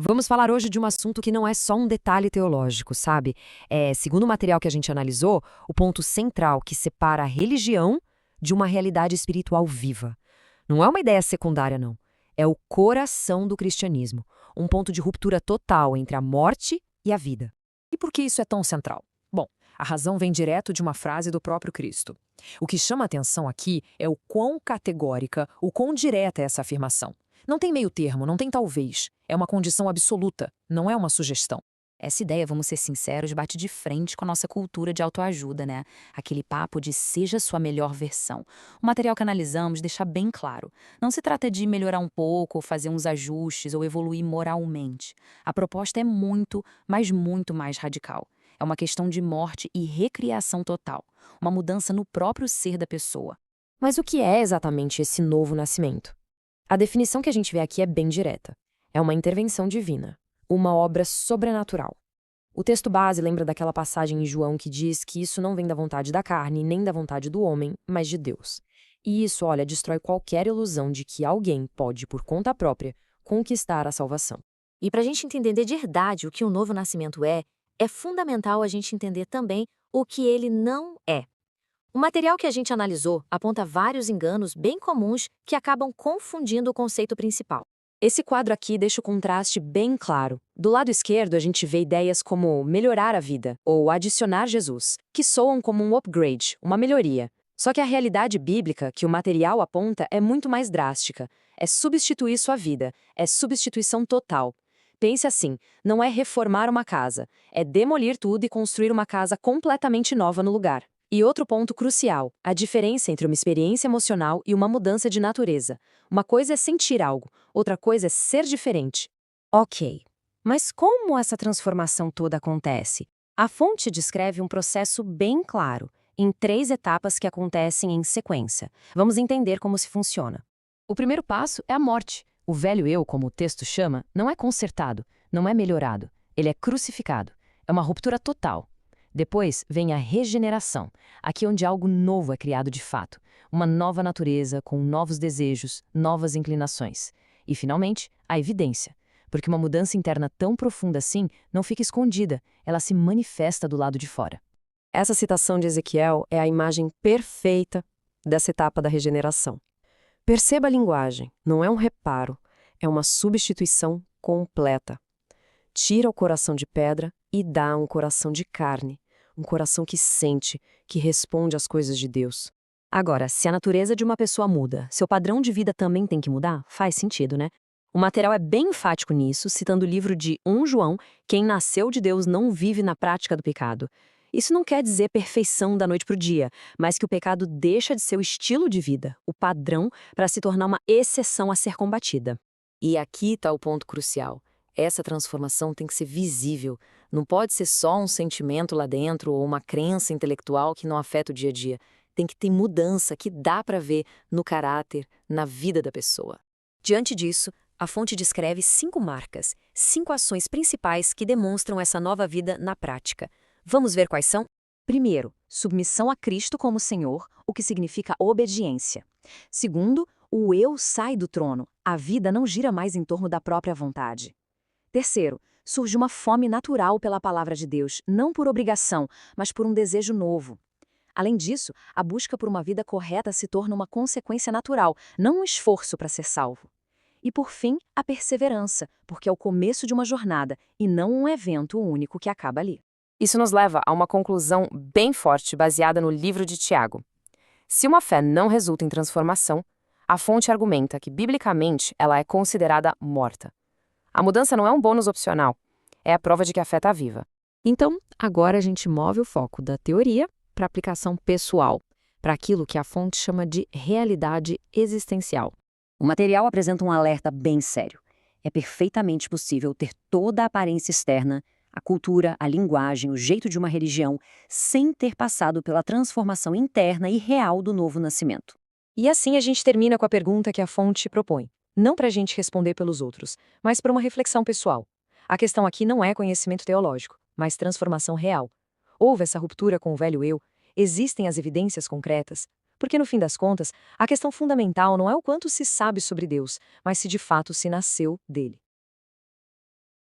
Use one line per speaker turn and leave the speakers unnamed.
Vamos falar hoje de um assunto que não é só um detalhe teológico, sabe? Segundo o material que a gente analisou, o ponto central que separa a religião de uma realidade espiritual viva. Não é uma ideia secundária, não. É o coração do cristianismo, um ponto de ruptura total entre a morte e a vida.
E por que isso é tão central? Bom, a razão vem direto de uma frase do próprio Cristo. O que chama a atenção aqui é o quão categórica, o quão direta é essa afirmação. Não tem meio termo, não tem talvez. É uma condição absoluta, não é uma sugestão.
Essa ideia, vamos ser sinceros, bate de frente com a nossa cultura de autoajuda, né? Aquele papo de seja sua melhor versão. O material que analisamos deixa bem claro. Não se trata de melhorar um pouco, ou fazer uns ajustes ou evoluir moralmente. A proposta é muito, mas muito mais radical. É uma questão de morte e recriação total. Uma mudança no próprio ser da pessoa.
Mas o que é exatamente esse novo nascimento? A definição que a gente vê aqui é bem direta. É uma intervenção divina, uma obra sobrenatural. O texto base lembra daquela passagem em João que diz que isso não vem da vontade da carne, nem da vontade do homem, mas de Deus. E isso, olha, destrói qualquer ilusão de que alguém pode, por conta própria, conquistar a salvação.
E para a gente entender de verdade o que o novo nascimento é fundamental a gente entender também o que ele não é. O material que a gente analisou aponta vários enganos bem comuns que acabam confundindo o conceito principal.
Esse quadro aqui deixa o contraste bem claro. Do lado esquerdo, a gente vê ideias como melhorar a vida ou adicionar Jesus, que soam como um upgrade, uma melhoria. Só que a realidade bíblica que o material aponta é muito mais drástica. É substituir sua vida, é substituição total. Pense assim, não é reformar uma casa, é demolir tudo e construir uma casa completamente nova no lugar. E outro ponto crucial, a diferença entre uma experiência emocional e uma mudança de natureza. Uma coisa é sentir algo, outra coisa é ser diferente.
Ok, mas como essa transformação toda acontece? A fonte descreve um processo bem claro, em 3 etapas que acontecem em sequência. Vamos entender como se funciona.
O primeiro passo é a morte. O velho eu, como o texto chama, não é consertado, não é melhorado. Ele é crucificado. É uma ruptura total. Depois vem a regeneração, aqui onde algo novo é criado de fato, uma nova natureza com novos desejos, novas inclinações. E, finalmente, a evidência, porque uma mudança interna tão profunda assim não fica escondida, ela se manifesta do lado de fora.
Essa citação de Ezequiel é a imagem perfeita dessa etapa da regeneração. Perceba a linguagem, não é um reparo, é uma substituição completa. Tira o coração de pedra e dá um coração de carne, um coração que sente, que responde às coisas de Deus.
Agora, se a natureza de uma pessoa muda, seu padrão de vida também tem que mudar? Faz sentido, né? O material é bem enfático nisso, citando o livro de 1 João, quem nasceu de Deus não vive na prática do pecado. Isso não quer dizer perfeição da noite para o dia, mas que o pecado deixa de ser o estilo de vida, o padrão, para se tornar uma exceção a ser combatida.
E aqui está o ponto crucial. Essa transformação tem que ser visível. Não pode ser só um sentimento lá dentro ou uma crença intelectual que não afeta o dia a dia. Tem que ter mudança que dá para ver no caráter, na vida da pessoa. Diante disso, a fonte descreve 5 marcas, 5 ações principais que demonstram essa nova vida na prática. Vamos ver quais são?
Primeiro, submissão a Cristo como Senhor, o que significa obediência. Segundo, o eu sai do trono. A vida não gira mais em torno da própria vontade. Terceiro, surge uma fome natural pela palavra de Deus, não por obrigação, mas por um desejo novo. Além disso, a busca por uma vida correta se torna uma consequência natural, não um esforço para ser salvo. E por fim, a perseverança, porque é o começo de uma jornada e não um evento único que acaba ali.
Isso nos leva a uma conclusão bem forte baseada no livro de Tiago. Se uma fé não resulta em transformação, a fonte argumenta que, biblicamente, ela é considerada morta. A mudança não é um bônus opcional, é a prova de que a fé está viva. Então, agora a gente move o foco da teoria para a aplicação pessoal, para aquilo que a fonte chama de realidade existencial.
O material apresenta um alerta bem sério. É perfeitamente possível ter toda a aparência externa, a cultura, a linguagem, o jeito de uma religião, sem ter passado pela transformação interna e real do novo nascimento.
E assim a gente termina com a pergunta que a fonte propõe. Não para a gente responder pelos outros, mas para uma reflexão pessoal. A questão aqui não é conhecimento teológico, mas transformação real. Houve essa ruptura com o velho eu, existem as evidências concretas, porque no fim das contas, a questão fundamental não é o quanto se sabe sobre Deus, mas se de fato se nasceu dele.